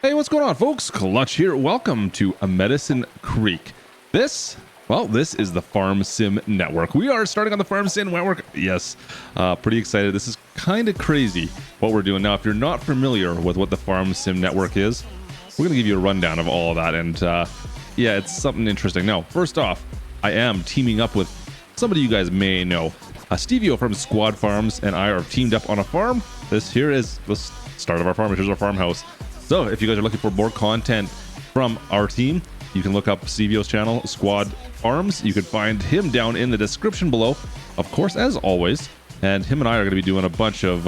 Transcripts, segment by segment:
Hey, what's going on, folks? Klutch here. Welcome to a Medicine Creek. This is the Farm Sim Network. We are starting on the Farm Sim Network. Yes, pretty excited. This is kind of crazy what we're doing now. If you're not familiar with what the Farm Sim Network is, we're going to give you a rundown of all of that. And yeah, it's something interesting. Now, first off, I am teaming up with somebody you guys may know. Stevio from Squad Farms and I are teamed up on a farm. This here is the start of our farm. Here's our farmhouse. So if you guys are looking for more content from our team, you can look up Stevio's channel, Squad Farms. You can find him down in the description below, of course, as always. And him and I are going to be doing a bunch of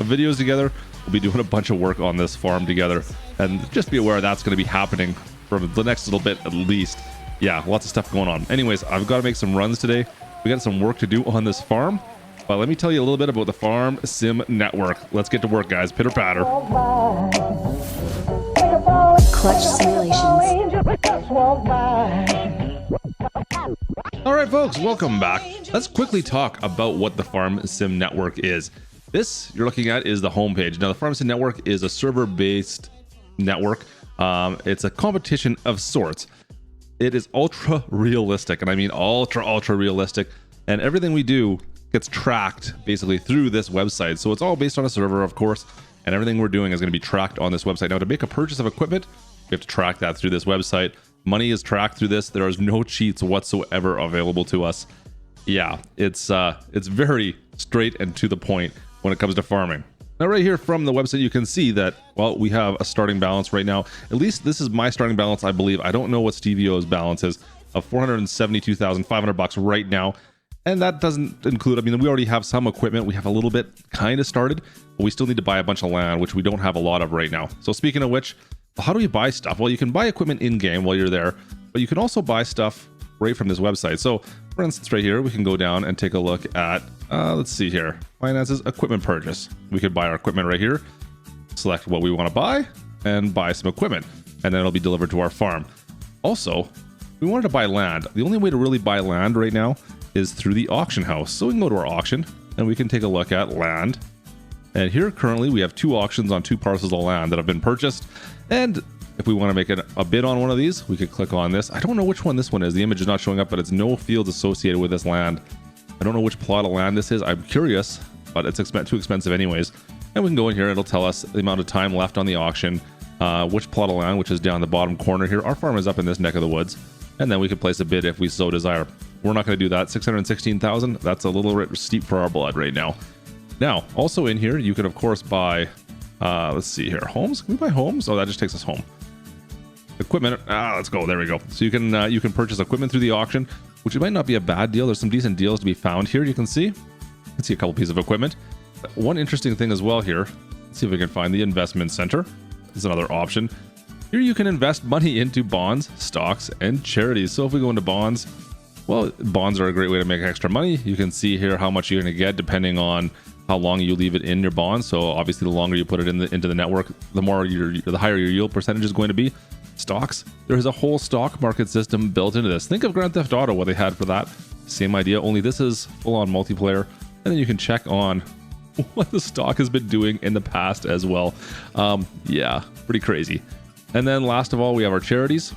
videos together. We'll be doing a bunch of work on this farm together. And just be aware that's going to be happening for the next little bit at least. Yeah, lots of stuff going on. Anyways, I've got to make some runs today. We got some work to do on this farm. But let me tell you a little bit about the Farm Sim Network. Let's get to work, guys. Pitter patter. Klutch simulations. All right, folks, welcome back. Let's quickly talk about what the Farm Sim Network is. This you're looking at is the homepage. Now, the Farm Sim Network is a server-based network. It's a competition of sorts. It is ultra realistic, and I mean ultra realistic. And everything we do gets tracked basically through this website. So it's all based on a server, of course, and everything we're doing is going to be tracked on this website. Now, to make a purchase of equipment, we have to track that through this website. Money is tracked through this. There is no cheats whatsoever available to us. Yeah, it's very straight and to the point when it comes to farming. Now, right here from the website, you can see that, well, we have a starting balance right now. At least this is my starting balance, I believe. I don't know what Stevio's balance is, of 472,500 bucks right now. And that doesn't include, I mean, we already have some equipment. We have a little bit kind of started, but we still need to buy a bunch of land, which we don't have a lot of right now. So speaking of which, how do we buy stuff? Well, you can buy equipment in-game while you're there, but you can also buy stuff right from this website. So for instance, right here, we can go down and take a look at, let's see here, finances, equipment purchase. We could buy our equipment right here, select what we want to buy, and buy some equipment, and then it'll be delivered to our farm. Also, we wanted to buy land. The only way to really buy land right now is through the auction house. So we can go to our auction and we can take a look at land. And here currently we have two auctions on two parcels of land that have been purchased. And if we want to make a bid on one of these, we could click on this. I don't know which one this one is. The image is not showing up, but it's no fields associated with this land. I don't know which plot of land this is. I'm curious, but it's too expensive anyways. And we can go in here. It'll tell us the amount of time left on the auction, which plot of land, which is down the bottom corner here. Our farm is up in this neck of the woods. And then we could place a bid if we so desire. We're not going to do that. 616,000. That's a little bit steep for our blood right now. Now, also in here, you can of course buy. Let's see here. Homes. Can we buy homes? Oh, that just takes us home. Equipment. Let's go. There we go. So you can purchase equipment through the auction, which might not be a bad deal. There's some decent deals to be found here. You can see a couple pieces of equipment. One interesting thing as well here. Let's see if we can find the investment center. This is another option. Here you can invest money into bonds, stocks, and charities. So if we go into bonds, well, bonds are a great way to make extra money. You can see here how much you're going to get depending on how long you leave it in your bond. So obviously, the longer you put it into the network, the higher your yield percentage is going to be. Stocks, there is a whole stock market system built into this. Think of Grand Theft Auto, what they had for that. Same idea, only this is full-on multiplayer. And then you can check on what the stock has been doing in the past as well. Yeah, pretty crazy. And then last of all, we have our charities.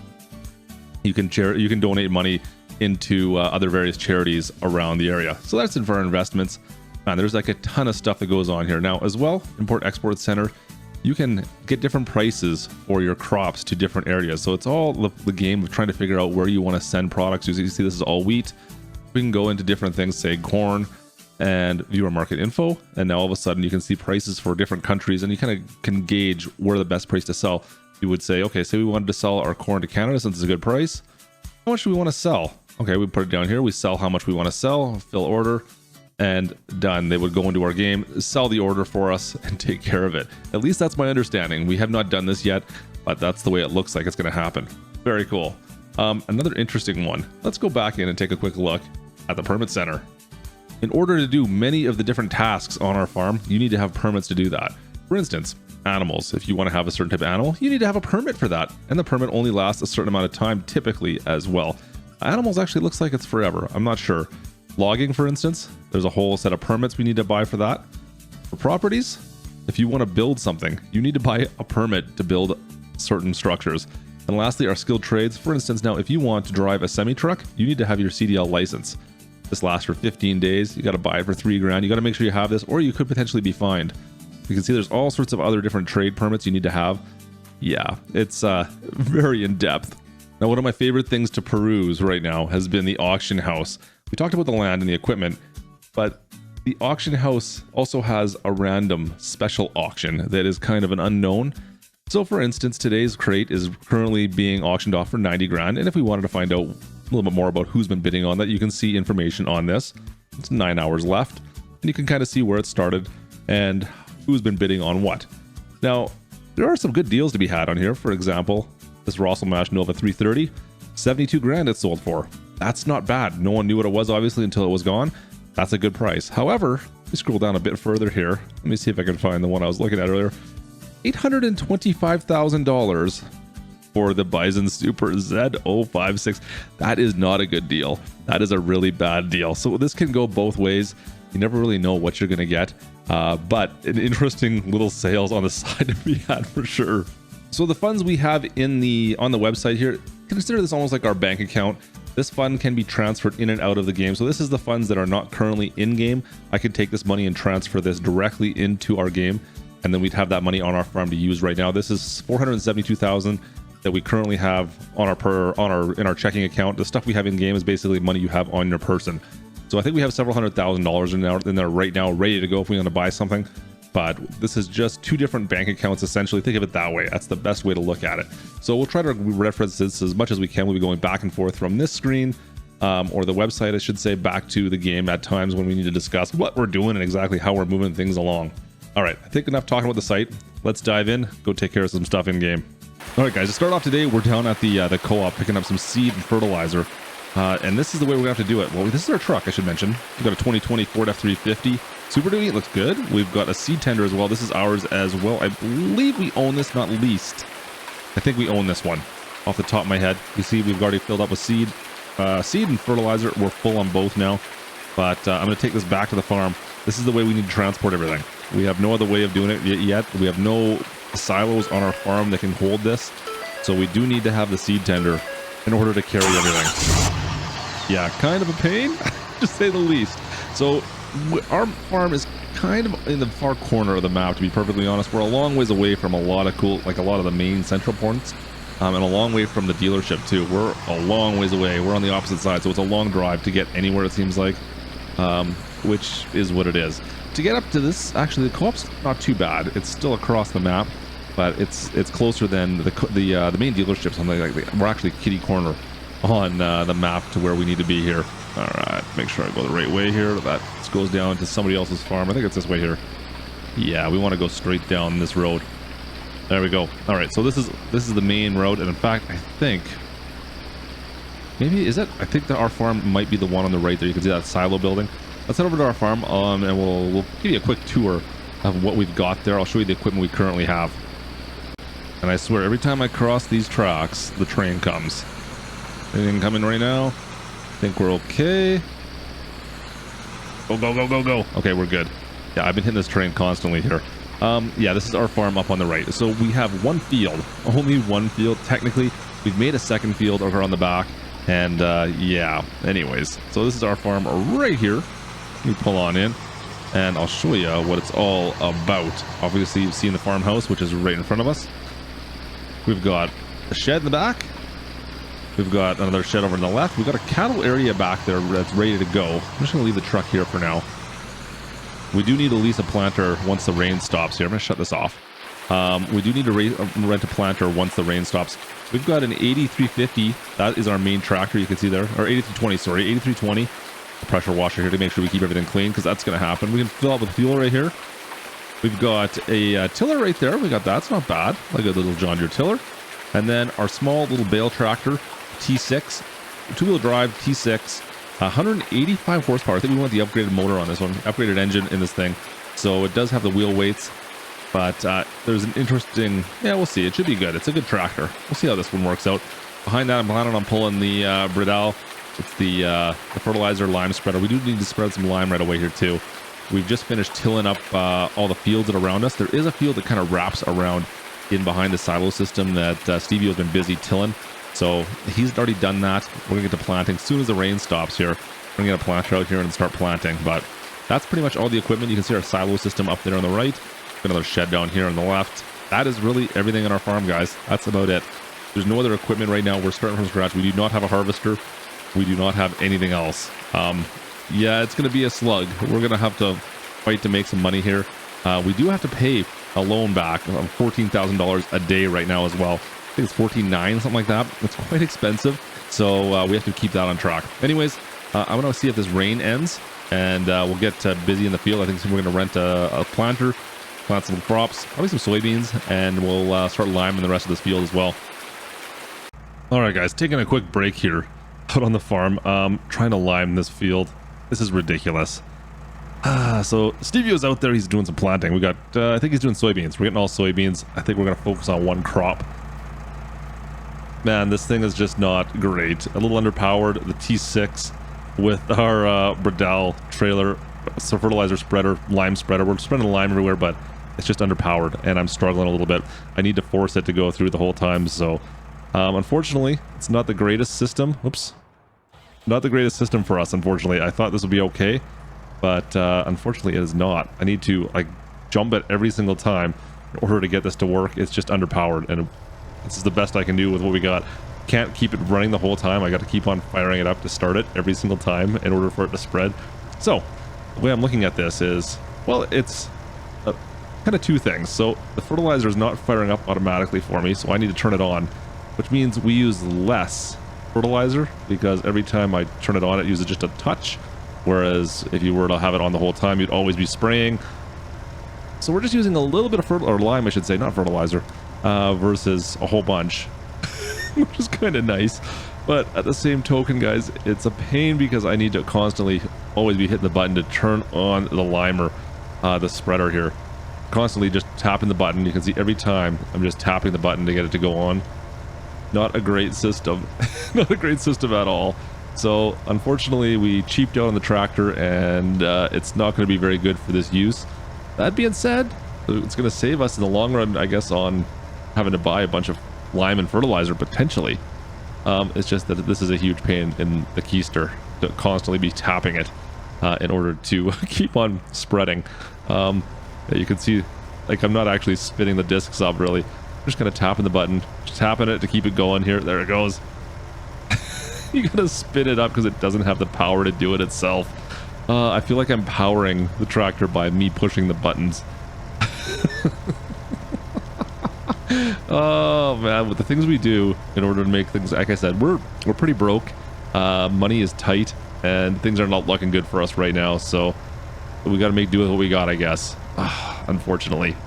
You can donate money into other various charities around the area. So that's it for our investments. Man, there's like a ton of stuff that goes on here. Now as well, Import-Export Center, you can get different prices for your crops to different areas. So it's all the game of trying to figure out where you want to send products. You see this is all wheat. We can go into different things, say corn, and view our market info. And now all of a sudden you can see prices for different countries and you kind of can gauge where the best price to sell. You would say, okay, say we wanted to sell our corn to Canada since it's a good price. How much do we want to sell? Okay, we put it down here. We sell how much we want to sell, fill order, and done. They would go into our game, sell the order for us, and take care of it. At least that's my understanding. We have not done this yet, but that's the way it looks like it's going to happen. Very cool. Another interesting one. Let's go back in and take a quick look at the permit center. In order to do many of the different tasks on our farm, you need to have permits to do that. For instance, animals. If you want to have a certain type of animal, you need to have a permit for that. And the permit only lasts a certain amount of time, typically as well. Animals actually looks like it's forever. I'm not sure. Logging, for instance, there's a whole set of permits we need to buy for that. For properties, if you want to build something, you need to buy a permit to build certain structures. And lastly, our skilled trades. For instance, now if you want to drive a semi truck, you need to have your CDL license. This lasts for 15 days. You got to buy it for $3,000. You got to make sure you have this, or you could potentially be fined. You can see there's all sorts of other different trade permits you need to have. Yeah, it's very in depth. Now, one of my favorite things to peruse right now has been the auction house. We talked about the land and the equipment, but the auction house also has a random special auction that is kind of an unknown. So for instance, today's crate is currently being auctioned off for $90,000. And if we wanted to find out a little bit more about who's been bidding on that, you can see information on this. It's 9 hours left, and you can kind of see where it started and who's been bidding on what. Now, there are some good deals to be had on here. For example, this Rosselmash Nova 330, $72,000 it sold for. That's not bad. No one knew what it was, obviously, until it was gone. That's a good price. However, we scroll down a bit further here. Let me see if I can find the one I was looking at earlier. $825,000 for the Bison Super Z056. That is not a good deal. That is a really bad deal. So this can go both ways. You never really know what you're going to get. But an interesting little sales on the side to be had for sure. So the funds we have on the website here, consider this almost like our bank account. This fund can be transferred in and out of the game. So this is the funds that are not currently in game. I could take this money and transfer this directly into our game, and then we'd have that money on our farm to use right now. This is $472,000 that we currently have in our checking account. The stuff we have in game is basically money you have on your person. So I think we have several $100,000 in there right now, ready to go if we want to buy something. But this is just two different bank accounts, essentially. Think of it that way. That's the best way to look at it. So we'll try to reference this as much as we can. We'll be going back and forth from this screen, or the website, I should say, back to the game at times when we need to discuss what we're doing and exactly how we're moving things along. All right, I think enough talking about the site. Let's dive in, go take care of some stuff in game. All right, guys, to start off today, we're down at the co-op picking up some seed and fertilizer. And this is the way we're going to have to do it. Well, this is our truck, I should mention. We've got a 2020 Ford F350. Super Duty, it looks good. We've got a seed tender as well. This is ours as well. I believe we own this, not leased. I think we own this one off the top of my head. You see, we've already filled up with seed and fertilizer. We're full on both now. But I'm going to take this back to the farm. This is the way we need to transport everything. We have no other way of doing it yet. We have no silos on our farm that can hold this. So we do need to have the seed tender in order to carry everything. Yeah, kind of a pain, to say the least. So our farm is kind of in the far corner of the map, to be perfectly honest. We're a long ways away from a lot of the main central points, and a long way from the dealership too. We're a long ways away. We're on the opposite side, so it's a long drive to get anywhere, it seems like, which is what it is. To get up to this, actually, the co-op's not too bad. It's still across the map, but it's closer than the main dealership. Something like we're actually kitty corner on the map to where we need to be here. All right, make sure I go the right way here. That goes down to somebody else's farm. I think it's this way here. Yeah, we want to go straight down this road. There we go. All right, so this is the main road, and in fact, I think maybe is it? I think that our farm might be the one on the right there. You can see that silo building. Let's head over to our farm, and we'll give you a quick tour of what we've got there. I'll show you the equipment we currently have. And I swear, every time I cross these tracks, the train comes. Anything coming right now? I think we're okay. Go, go, go, go, go. Okay, we're good. Yeah, I've been hitting this train constantly here. Yeah, this is our farm up on the right. So we have one field, only one field. Technically, we've made a second field over on the back. And yeah, anyways. So this is our farm right here. Let me pull on in, and I'll show you what it's all about. Obviously, you've seen the farmhouse, which is right in front of us. We've got a shed in the back. We've got another shed over on the left. We've got a cattle area back there that's ready to go. I'm just going to leave the truck here for now. We do need to lease a planter once the rain stops here. I'm going to shut this off. We do need to rent a planter once the rain stops. We've got an 8350. That is our main tractor, you can see there. Or 8320, sorry. 8320. A pressure washer here to make sure we keep everything clean, because that's going to happen. We can fill up with fuel right here. We've got a tiller right there. We got that's not bad. Like a little John Deere tiller. And then our small little bale tractor, T6, two-wheel drive T6, 185 horsepower. I think we want the upgraded motor on this one, upgraded engine in this thing. So it does have the wheel weights, but there's an interesting, yeah, we'll see. It should be good. It's a good tractor. We'll see how this one works out. Behind that, I'm planning on pulling the Bridal. It's the fertilizer lime spreader. We do need to spread some lime right away here too. We've just finished tilling up all the fields that are around us. There is a field that kind of wraps around in behind the silo system that Stevie has been busy tilling. So he's already done that. We're gonna get to planting as soon as the rain stops here. We're gonna get a planter out here and start planting. But that's pretty much all the equipment. You can see our silo system up there on the right. Another shed down here on the left. That is really everything on our farm, guys. That's about it. There's no other equipment right now. We're starting from scratch. We do not have a harvester. We do not have anything else. Yeah, it's gonna be a slug. We're gonna have to fight to make some money here. We do have to pay a loan back of $14,000 a day right now as well. I think it's $14,900, something like that. It's quite expensive, so we have to keep that on track. Anyways, I want to see if this rain ends, and we'll get busy in the field. I think we're going to rent a planter, plant some crops, probably some soybeans, and we'll start liming the rest of this field as well. All right, guys, taking a quick break here out on the farm, trying to lime this field. This is ridiculous. So Stevie was out there. He's doing some planting. We got, I think he's doing soybeans. We're getting all soybeans. I think we're going to focus on one crop. Man, this thing is just not great. A little underpowered. The T6 with our Bourgault trailer, so fertilizer spreader, lime spreader. We're spreading lime everywhere, but it's just underpowered, and I'm struggling a little bit. I need to force it to go through the whole time. So, unfortunately, it's not the greatest system. Whoops, not the greatest system for us. Unfortunately, I thought this would be okay, but unfortunately, it is not. I need to like jump it every single time in order to get this to work. It's just underpowered, and this is the best I can do with what we got. Can't keep it running the whole time. I got to keep on firing it up to start it every single time in order for it to spread. So the way I'm looking at this is, well, it's kind of two things. So the fertilizer is not firing up automatically for me, so I need to turn it on, which means we use less fertilizer because every time I turn it on, it uses just a touch. Whereas if you were to have it on the whole time, you'd always be spraying. So we're just using a little bit of lime, I should say, not fertilizer, versus a whole bunch, which is kind of nice. But at the same token, guys, it's a pain because I need to constantly always be hitting the button to turn on the limer, the spreader here. Constantly just tapping the button. You can see every time I'm just tapping the button to get it to go on. Not a great system. Not a great system at all. So unfortunately, we cheaped out on the tractor, and it's not going to be very good for this use. That being said, it's going to save us in the long run, I guess, on having to buy a bunch of lime and fertilizer potentially. It's just that this is a huge pain in the keister to constantly be tapping it in order to keep on spreading. You can see, like, I'm not actually spinning the discs up really. I'm just kind of tapping the button, just tapping it to keep it going here. There it goes. You gotta spin it up because it doesn't have the power to do it itself. I feel like I'm powering the tractor by me pushing the buttons. Oh man, with the things we do in order to make things, like I said, we're pretty broke. Money is tight, and things are not looking good for us right now. So we got to make do with what we got, I guess. Unfortunately.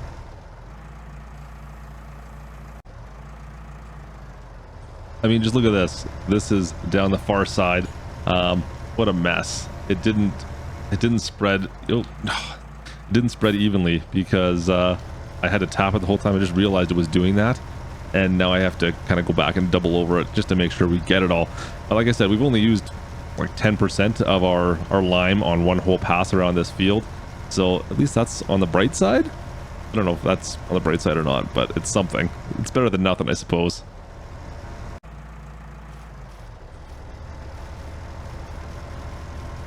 I mean, just look at this. This is down the far side. What a mess. It didn't spread. It didn't spread evenly because I had to tap it the whole time. I just realized it was doing that, and now I have to kind of go back and double over it just to make sure we get it all. But like I said, we've only used like 10% of our lime on one whole pass around this field, so at least that's on the bright side. I don't know if that's on the bright side or not, but it's something. It's better than nothing, I suppose.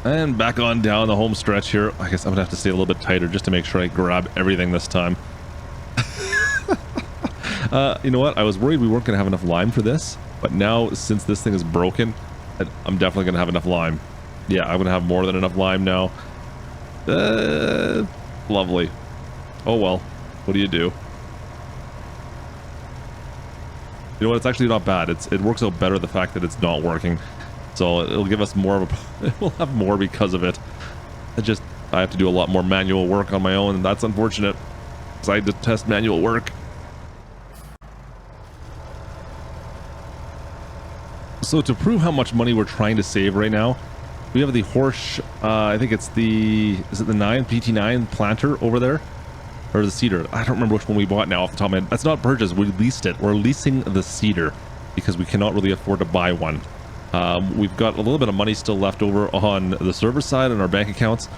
And back on down the home stretch here. I guess I'm gonna have to stay a little bit tighter just to make sure I grab everything this time. You know what? I was worried we weren't gonna have enough lime for this, but now since this thing is broken, I'm definitely gonna have enough lime. Yeah, I'm gonna have more than enough lime now. Lovely. Oh well, what do? You know what? It's actually not bad. It works out better the fact that it's not working. So it'll give us more of a, we'll have more because of it. I have to do a lot more manual work on my own, and that's unfortunate because I detest manual work. So to prove how much money we're trying to save right now, we have the Horsch, I think it's is it the PT9 planter over there? Or the cedar? I don't remember which one we bought now off the top of my head. That's not purchased, we leased it. We're leasing the cedar because we cannot really afford to buy one. We've got a little bit of money still left over on the server side and our bank accounts,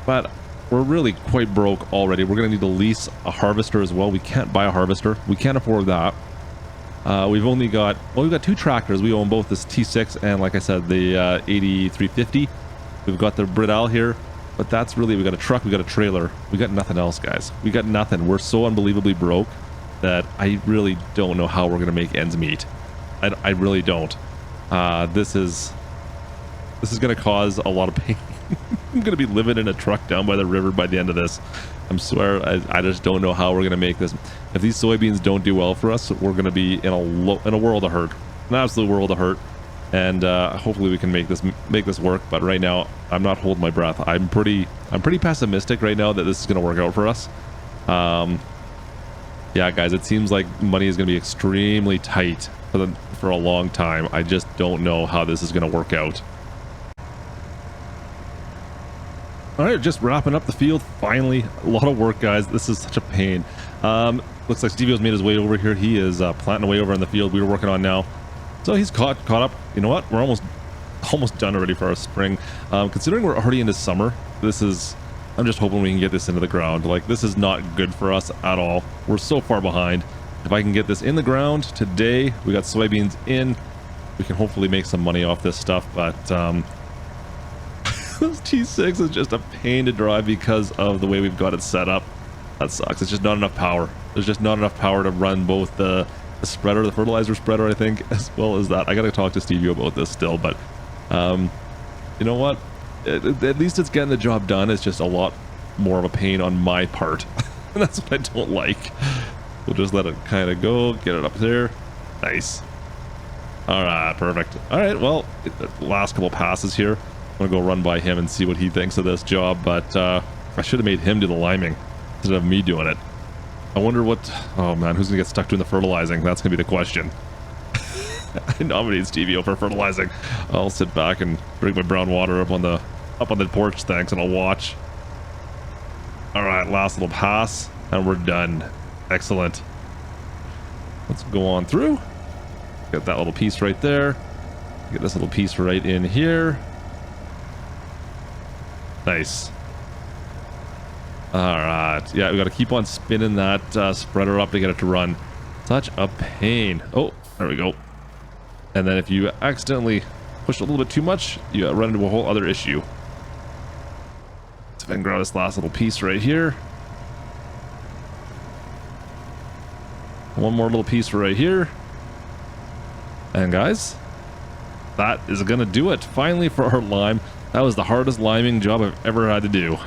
but we're really quite broke already. We're going to need to lease a harvester as well. We can't buy a harvester. We can't afford that. We've only got, well, we've got 2 tractors. We own both this T6 and, like I said, the 8350. We've got the Bridal here, but that's really, we got a truck, we got a trailer. We got nothing else, guys. We got nothing. We're so unbelievably broke that I really don't know how we're going to make ends meet. I really don't. This is going to cause a lot of pain. I'm going to be living in a truck down by the river by the end of this. I swear, I just don't know how we're going to make this. If these soybeans don't do well for us, we're going to be in a world of hurt, an absolute world of hurt. And hopefully we can make this work. But right now, I'm not holding my breath. I'm pretty pessimistic right now that this is going to work out for us. Yeah, guys, it seems like money is going to be extremely tight for a long time. I just don't know how this is going to work out. All right, just wrapping up the field. Finally, a lot of work, guys. This is such a pain. Looks like Stevio's made his way over here. He is planting away over in the field we were working on now. So he's caught up. You know what? We're almost done already for our spring. Considering we're already into summer, I'm just hoping we can get this into the ground. Like, this is not good for us at all. We're so far behind. If I can get this in the ground today, we got soybeans in. We can hopefully make some money off this stuff, but this T6 is just a pain to drive because of the way we've got it set up. That sucks. It's just not enough power. There's just not enough power to run both the spreader, the fertilizer spreader, I think, as well as that. I gotta talk to Stevie about this still, but you know what? At least it's getting the job done. It's just a lot more of a pain on my part. And that's what I don't like. We'll just let it kind of go, get it up there. Nice. All right, perfect. All right, well, the last couple passes here. I'm gonna go run by him and see what he thinks of this job, but I should have made him do the liming instead of me doing it. I wonder what, oh man, who's gonna get stuck doing the fertilizing? That's gonna be the question. I nominated Stevie for fertilizing. I'll sit back and drink my brown water up on the porch, thanks, and I'll watch. All right, last little pass, and we're done. Excellent. Let's go on through. Get that little piece right there. Get this little piece right in here. Nice. All right. Yeah, we got to keep on spinning that spreader up to get it to run. Such a pain. Oh, there we go. And then if you accidentally push a little bit too much, you run into a whole other issue. So if I can grab this last little piece right here. One more little piece right here. And guys, that is going to do it. Finally for our lime. That was the hardest liming job I've ever had to do.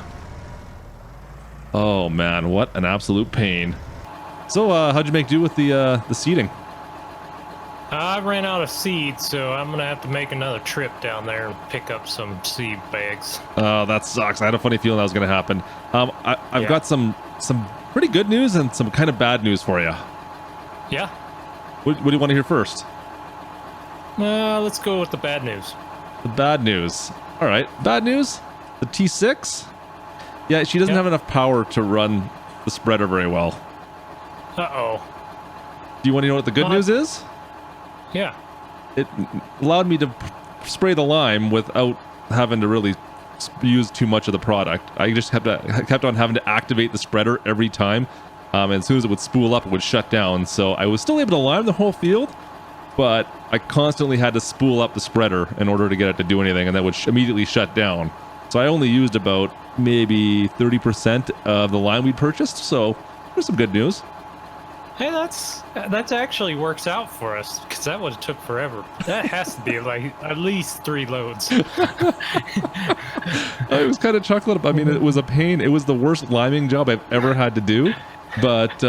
Oh man, what an absolute pain. So how'd you make do with the seeding? I ran out of seed, so I'm gonna have to make another trip down there and pick up some seed bags. Oh, that sucks. I had a funny feeling that was gonna happen. I've got some pretty good news and some kind of bad news for you. Yeah? What do you want to hear first? Let's go with the bad news. The bad news. All right, bad news. The T6. Yeah, she doesn't have enough power to run the spreader very well. Uh-oh. Do you want to know what the good news is? Yeah. It allowed me to spray the lime without having to really use too much of the product. I just kept on having to activate the spreader every time. And as soon as it would spool up, it would shut down. So I was still able to lime the whole field, but I constantly had to spool up the spreader in order to get it to do anything, and that would immediately shut down. So I only used about maybe 30% of the lime we'd purchased. So there's some good news. Hey, that actually works out for us, because that would have took forever. That has to be like at least 3 loads. It was kind of chocolate. I mean, it was a pain. It was the worst liming job I've ever had to do. But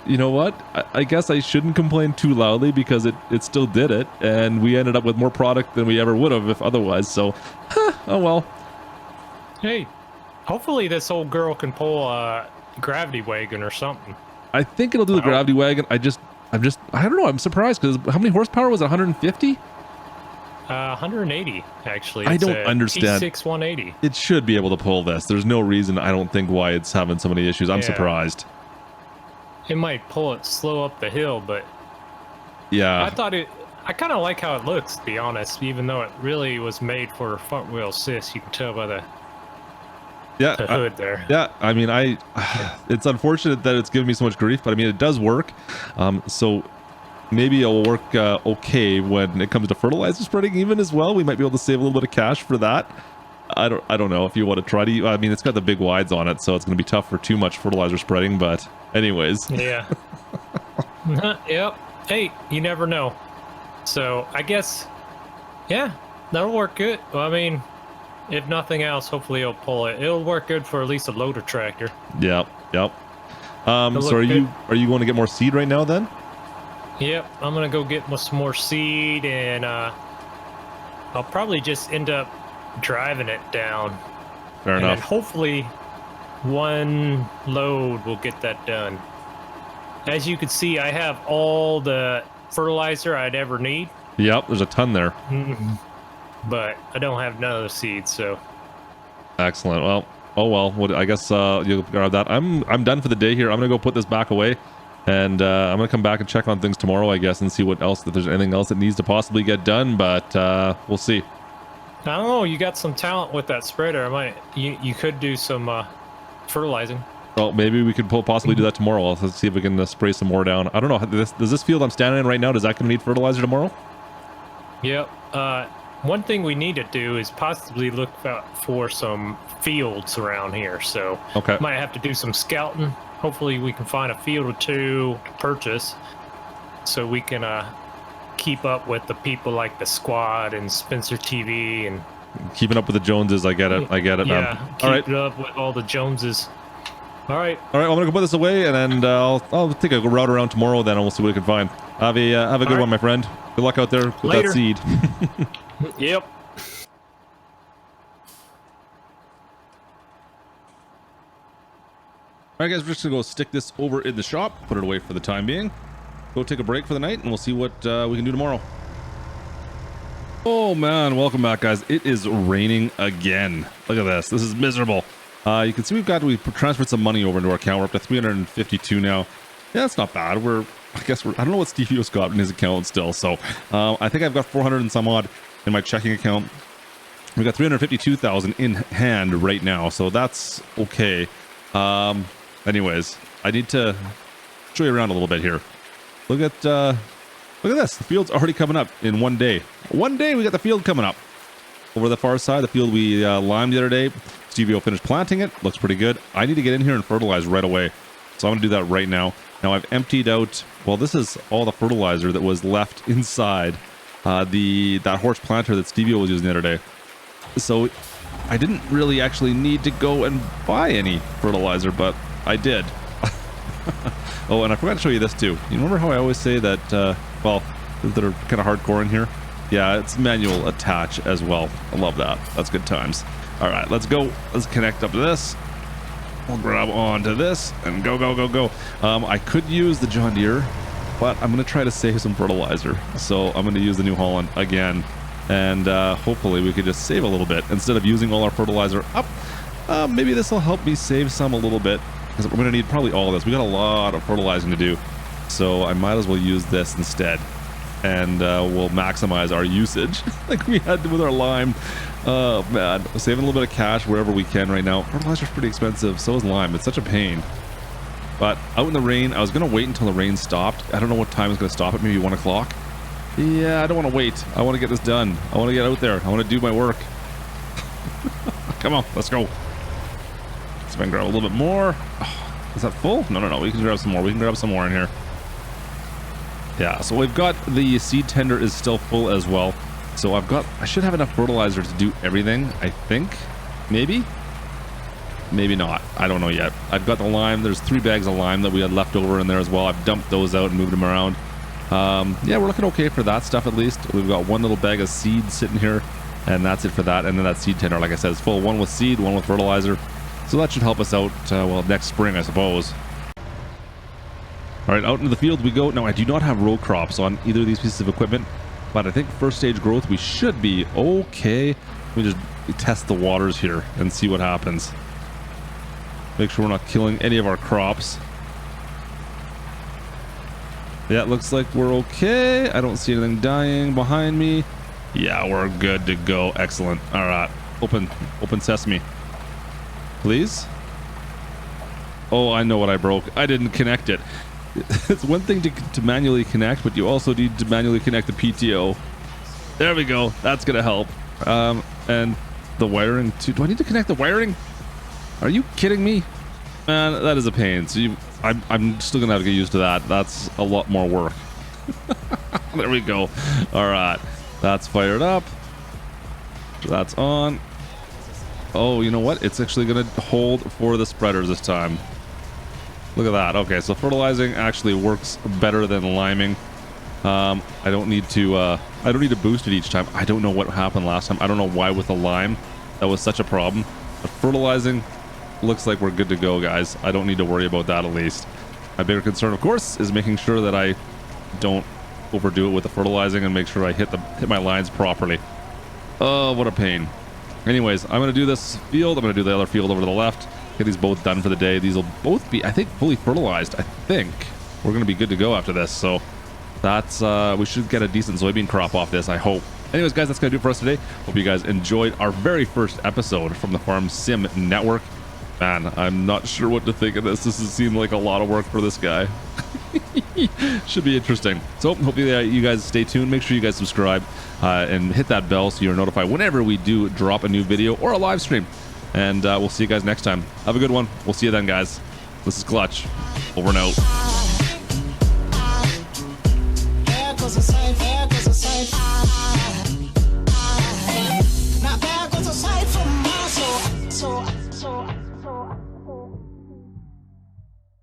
you know what? I guess I shouldn't complain too loudly, because it still did it. And we ended up with more product than we ever would have if otherwise. So, oh well. Hey, hopefully this old girl can pull a gravity wagon or something. I think it'll do the gravity wagon. I don't know. I'm surprised, because how many horsepower was it? 150? 180, actually. I don't understand. T6 180. It should be able to pull this. There's no reason, I don't think, why it's having so many issues. I'm surprised. It might pull it slow up the hill, but yeah, I kind of like how it looks, to be honest, even though it really was made for front wheel assist. You can tell by the Yeah, the hood there. Yeah, I mean, it's unfortunate that it's giving me so much grief, but I mean, it does work. So maybe it'll work okay when it comes to fertilizer spreading even as well. We might be able to save a little bit of cash for that. I don't know if you want to try to. I mean, it's got the big wides on it, so it's going to be tough for too much fertilizer spreading. But anyways, Yeah. Yep. Hey, you never know. So I guess, yeah, that'll work good. Well, I mean, if nothing else, hopefully it'll pull it. It'll work good for at least a loader tractor. Yep. So are you going to get more seed right now then? Yep, I'm gonna go get some more seed, and I'll probably just end up driving it down. Fair enough. And hopefully one load will get that done. As you can see, I have all the fertilizer I'd ever need. Yep, there's a ton there. But I don't have none of the seeds, so. Excellent. Well, I guess you'll grab that. I'm done for the day here. I'm gonna go put this back away, and I'm gonna come back and check on things tomorrow, I guess, and see what else, if there's anything else that needs to possibly get done. But we'll see. I don't know. You got some talent with that spreader. You could do some fertilizing. Well, maybe we could possibly do that tomorrow. Let's see if we can spray some more down. I don't know. Does this field I'm standing in right now, does that going to need fertilizer tomorrow? Yep. One thing we need to do is possibly look out for some fields around here. So okay, might have to do some scouting. Hopefully we can find a field or two to purchase, so we can keep up with the people like the Squad and Spencer TV and keeping up with the Joneses. I get it. Yeah, all keep up with all the Joneses. All right. Well, I'm gonna go put this away, and then I'll take a route around tomorrow. Then and we'll see what we can find. Have a good one, my friend. Good luck out there with Later. that seed. Yep. All right, guys, we're just gonna go stick this over in the shop, put it away for the time being, go take a break for the night, and we'll see what we can do tomorrow. Oh man, welcome back, guys. It is raining again. Look at this. This is miserable. You can see we transferred some money over into our account. We're up to 352 now. Yeah, that's not bad. I don't know what Stevio's got in his account still. So I think I've got 400 and some odd in my checking account. We got 352,000 in hand right now, so that's okay. Anyways, I need to show you around a little bit here. Look at this. The field's already coming up in one day. One day we got the field coming up. Over the far side, the field we limed the other day. Stevio finished planting it. Looks pretty good. I need to get in here and fertilize right away. So I'm going to do that right now. Now I've emptied out, well, this is all the fertilizer that was left inside that horse planter that Stevio was using the other day. So I didn't really actually need to go and buy any fertilizer, but I did. Oh, and I forgot to show you this too. You remember how I always say that, well, that are kind of hardcore in here? Yeah, it's manual attach as well. I love that. That's good times. All right, let's go. Let's connect up to this. We'll grab onto this and go. I could use the John Deere, but I'm going to try to save some fertilizer. So I'm going to use the New Holland again. And hopefully we could just save a little bit instead of using all our fertilizer up. Maybe this will help me save some a little bit, because we're going to need probably all of this. We got a lot of fertilizing to do. So I might as well use this instead. And we'll maximize our usage like we had with our lime. Oh man, saving a little bit of cash wherever we can right now. Fertilizer's pretty expensive, so is lime. It's such a pain. But out in the rain, I was gonna wait until the rain stopped. I don't know what time it's gonna stop it, maybe 1 o'clock. Yeah, I don't want to wait. I want to get this done. I want to get out there. I want to do my work. Come on, let's go. Let's grab a little bit more. Oh, is that full? No. We can grab some more. We can grab some more in here. Yeah, so we've got the seed tender is still full as well. So I should have enough fertilizer to do everything, I think. Maybe not. I don't know yet. I've got the lime. There's 3 bags of lime that we had left over in there as well. I've dumped those out and moved them around. Yeah, we're looking okay for that stuff at least. We've got 1 little bag of seed sitting here, and that's it for that. And then that seed tender, like I said, is full. 1 with seed, 1 with fertilizer. So that should help us out, well, next spring, I suppose. All right, out into the field we go. Now, I do not have row crops on either of these pieces of equipment, but I think first stage growth, we should be okay. We just test the waters here and see what happens. Make sure we're not killing any of our crops. Yeah, it looks like we're okay. I don't see anything dying behind me. Yeah, we're good to go. Excellent. All right, open sesame. please. Oh, I know what I broke. I didn't connect it. It's one thing to manually connect, but you also need to manually connect the PTO. There we go. That's gonna help. And the wiring too. Do I need to connect the wiring? Are you kidding me? Man, that is a pain. So I'm still gonna have to get used to that. That's a lot more work. There we go. All right, that's fired up. That's on. Oh, you know what? It's actually gonna hold for the spreaders this time. Look at that. Okay, so fertilizing actually works better than liming. I don't need to boost it each time. I don't know what happened last time. I don't know why with the lime that was such a problem. But fertilizing looks like we're good to go, guys. I don't need to worry about that at least. My bigger concern, of course, is making sure that I don't overdo it with the fertilizing and make sure I hit my lines properly. Oh, what a pain. Anyways, I'm going to do this field. I'm going to do the other field over to the left. Get these both done for the day. These will both be, I think, fully fertilized. I think we're going to be good to go after this. So that's, we should get a decent soybean crop off this, I hope. Anyways, guys, that's going to do it for us today. Hope you guys enjoyed our very first episode from the Farm Sim Network. Man, I'm not sure what to think of this. This has seemed like a lot of work for this guy. Should be interesting. So hopefully you guys stay tuned. Make sure you guys subscribe and hit that bell so you're notified whenever we do drop a new video or a live stream. And we'll see you guys next time. Have a good one. We'll see you then, guys. This is Klutch. Over and out.